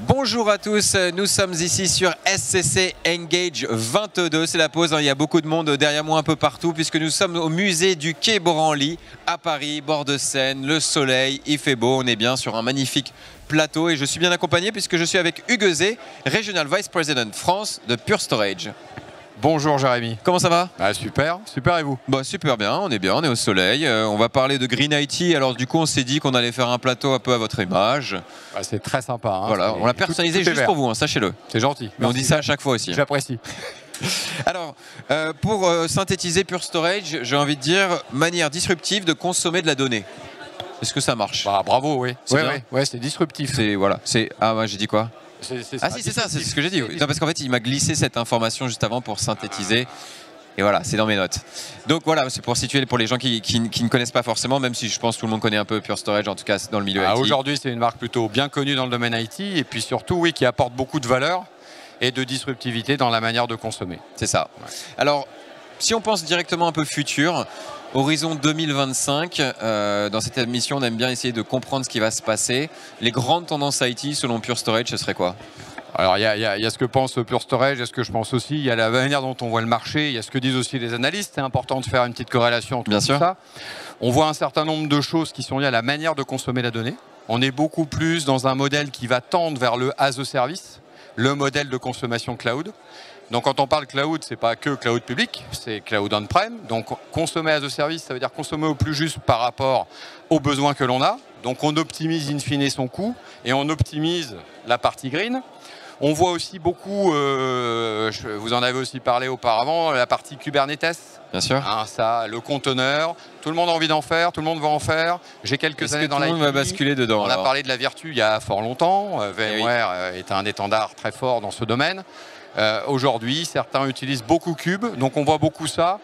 Bonjour à tous, nous sommes ici sur SCC Engage 22, c'est la pause, il y a beaucoup de monde derrière moi un peu partout puisque nous sommes au musée du Quai Branly à Paris, bord de Seine, le soleil, il fait beau, on est bien sur un magnifique plateau et je suis bien accompagné puisque je suis avec Hugues Zé, Regional Vice President France de Pure Storage. Bonjour Jérémy. Comment ça va? Super, super et vous? Super bien, on est au soleil. On va parler de Green IT. Alors du coup, on s'est dit qu'on allait faire un plateau un peu à votre image. C'est très sympa. Hein, voilà, on l'a personnalisé juste pour vous, hein, sachez-le. C'est gentil. Mais on dit ça à chaque fois aussi. J'apprécie. Alors, pour synthétiser Pure Storage, j'ai envie de dire manière disruptive de consommer de la donnée. Est-ce que ça marche? Bravo, oui. C'est disruptif. Voilà. Ah, j'ai dit quoi? C'est ça, c'est ce que j'ai dit. Non, parce qu'en fait, il m'a glissé cette information juste avant pour synthétiser. Et voilà, c'est dans mes notes. Donc voilà, c'est pour situer pour les gens qui ne connaissent pas forcément, même si je pense que tout le monde connaît un peu Pure Storage, en tout cas dans le milieu IT. Aujourd'hui, c'est une marque plutôt bien connue dans le domaine IT et puis surtout, oui, qui apporte beaucoup de valeur et de disruptivité dans la manière de consommer. C'est ça. Ouais. Alors, si on pense directement un peu futur, horizon 2025, dans cette émission, on aime bien essayer de comprendre ce qui va se passer. Les grandes tendances IT, selon Pure Storage, ce serait quoi? Alors, il y a ce que pense Pure Storage, il y a ce que je pense aussi, il y a la manière dont on voit le marché, il y a ce que disent aussi les analystes. C'est important de faire une petite corrélation entre tout ça. On voit un certain nombre de choses qui sont liées à la manière de consommer la donnée. On est beaucoup plus dans un modèle qui va tendre vers le as a service, le modèle de consommation cloud. Donc quand on parle cloud, c'est pas que cloud public, c'est cloud on-prem. Donc consommer as a service, ça veut dire consommer au plus juste par rapport aux besoins que l'on a. Donc on optimise in fine son coût et on optimise la partie green. On voit aussi beaucoup, vous en avez aussi parlé auparavant, la partie Kubernetes. Bien sûr. Ça, le conteneur, tout le monde a envie d'en faire, tout le monde va en faire. J'ai quelques années dans l'IT. Tout le monde va basculer dedans. On a parlé de la vertu il y a fort longtemps. VMware est un étendard très fort dans ce domaine. Aujourd'hui, certains utilisent beaucoup Kube, donc on voit beaucoup ça.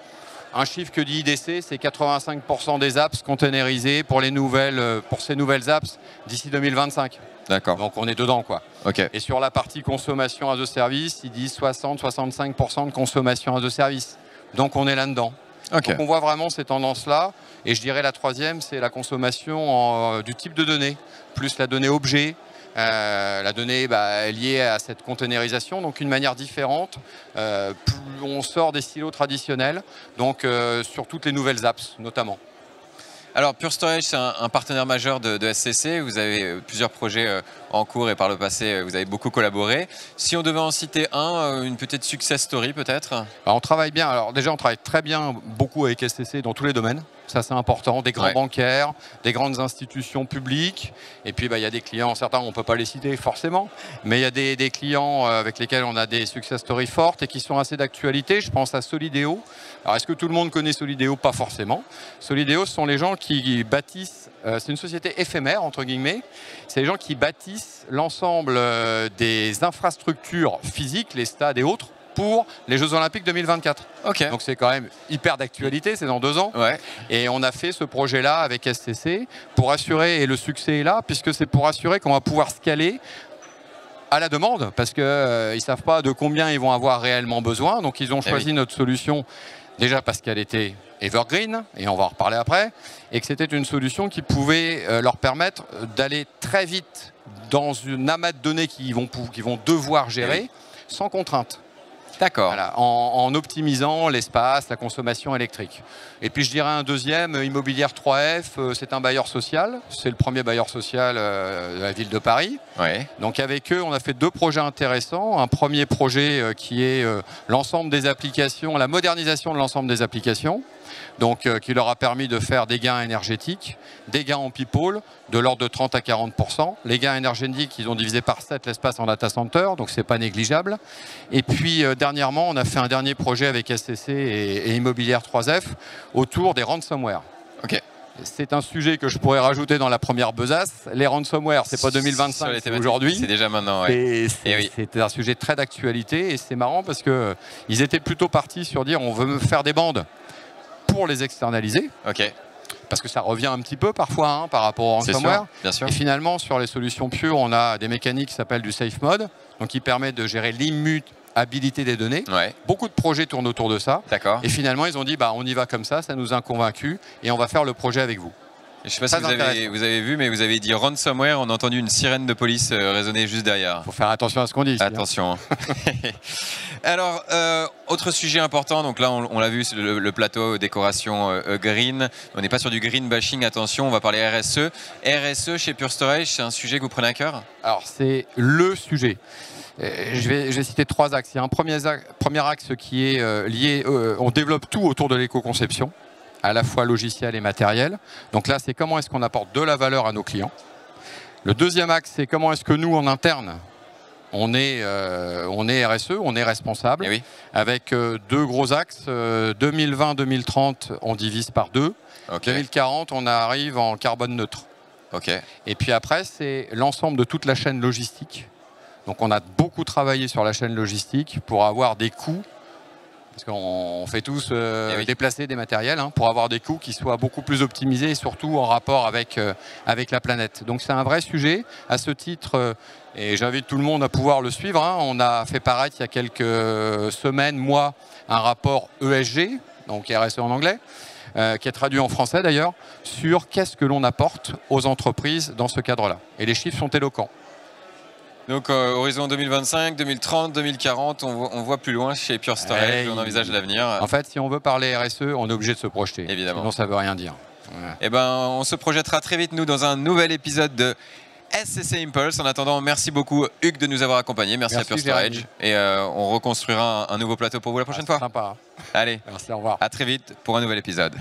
Un chiffre que dit IDC, c'est 85% des apps containerisées pour ces nouvelles apps d'ici 2025. D'accord. Donc on est dedans, quoi. Okay. Et sur la partie consommation as a service, ils disent 60-65% de consommation as a service. Donc on est là-dedans. Okay. Donc on voit vraiment ces tendances-là. Et je dirais la troisième, c'est la consommation du type de données, plus la donnée objet. La donnée est liée à cette containerisation, donc une manière différente. Plus on sort des silos traditionnels, donc sur toutes les nouvelles apps notamment. Alors Pure Storage, c'est un partenaire majeur de SCC. Vous avez plusieurs projets en cours et par le passé, vous avez beaucoup collaboré. Si on devait en citer une petite success story peut-être? On travaille bien. Alors déjà, on travaille très bien, beaucoup avec SCC dans tous les domaines. Ça, c'est important. Des grands bancaires, des grandes institutions publiques. Et puis, il y a des clients, certains, on ne peut pas les citer forcément, mais il y a des clients avec lesquels on a des success stories fortes et qui sont assez d'actualité. Je pense à Solideo. Alors, est-ce que tout le monde connaît Solideo? Pas forcément. Solideo, ce sont les gens qui bâtissent, c'est une société éphémère, entre guillemets. C'est les gens qui bâtissent l'ensemble des infrastructures physiques, les stades et autres, pour les Jeux Olympiques 2024. Okay. Donc c'est quand même hyper d'actualité, c'est dans 2 ans. Ouais. Et on a fait ce projet-là avec SCC pour assurer, et le succès est là, puisque c'est pour assurer qu'on va pouvoir scaler à la demande, parce qu'ils ne savent pas de combien ils vont avoir réellement besoin. Donc ils ont choisi notre solution, déjà parce qu'elle était evergreen, et on va en reparler après, et que c'était une solution qui pouvait leur permettre d'aller très vite dans une amas de données qu'ils vont devoir gérer sans contrainte. D'accord. Voilà, en optimisant l'espace, la consommation électrique. Et puis je dirais un deuxième, Immobilière 3F, c'est un bailleur social. C'est le premier bailleur social de la ville de Paris. Ouais. Donc avec eux, on a fait 2 projets intéressants. Un premier projet qui est l'ensemble des applications, la modernisation de l'ensemble des applications. Donc qui leur a permis de faire des gains énergétiques, des gains en people, de l'ordre de 30 à 40%. Les gains énergétiques, ils ont divisé par 7 l'espace en data center, donc c'est pas négligeable. Et puis dernièrement, on a fait un dernier projet avec SCC et Immobilière 3F autour des ransomware. Ok. C'est un sujet que je pourrais rajouter dans la première besace. Les ransomware, c'est pas 2025, c'est aujourd'hui. C'est déjà maintenant. Ouais. C'était un sujet très d'actualité et c'est marrant parce que ils étaient plutôt partis sur dire on veut faire des bandes pour les externaliser. Ok. Parce que ça revient un petit peu parfois par rapport au ransomware. Bien sûr. Et finalement, sur les solutions pures, on a des mécaniques qui s'appellent du safe mode, donc qui permet de gérer l'immutabilité des données. Ouais. Beaucoup de projets tournent autour de ça. D'accord. Et finalement, ils ont dit on y va comme ça nous a convaincus et on va faire le projet avec vous. Je ne sais pas si vous avez vu, mais vous avez dit ransomware, on a entendu une sirène de police résonner juste derrière. Il faut faire attention à ce qu'on dit ici. Attention. Alors, autre sujet important, donc là on l'a vu, c'est le plateau décoration green. On n'est pas sur du green bashing, attention, on va parler RSE. RSE chez Pure Storage, c'est un sujet que vous prenez à cœur? Alors c'est le sujet. Je vais citer 3 axes. Il y a un premier axe qui est lié, on développe tout autour de l'éco-conception, à la fois logiciel et matériel. Donc là, c'est comment est-ce qu'on apporte de la valeur à nos clients. Le deuxième axe, c'est comment est-ce que nous, en interne, on est RSE, on est responsable, oui. avec 2 gros axes. 2020-2030, on divise par 2. Okay. 2040, on arrive en carbone neutre. Okay. Et puis après, c'est l'ensemble de toute la chaîne logistique. Donc on a beaucoup travaillé sur la chaîne logistique pour avoir des coûts, parce qu'on fait tous déplacer des matériels, hein, pour avoir des coûts qui soient beaucoup plus optimisés et surtout en rapport avec la planète. Donc c'est un vrai sujet. À ce titre, et j'invite tout le monde à pouvoir le suivre, hein, on a fait paraître il y a quelques semaines, mois, un rapport ESG, donc RSE en anglais, qui est traduit en français d'ailleurs, sur qu'est-ce que l'on apporte aux entreprises dans ce cadre-là. Et les chiffres sont éloquents. Donc horizon 2025, 2030, 2040, on voit plus loin chez Pure Storage, on envisage l'avenir. En fait, si on veut parler RSE, on est obligé de se projeter. Évidemment. Sinon, ça ne veut rien dire. Ouais. Eh ben, on se projettera très vite, nous, dans un nouvel épisode de SCC Impulse. En attendant, merci beaucoup, Hugues, de nous avoir accompagnés. Merci à Pure Storage. Et on reconstruira un nouveau plateau pour vous la prochaine fois. Sympa. Allez, merci, au revoir. À très vite pour un nouvel épisode.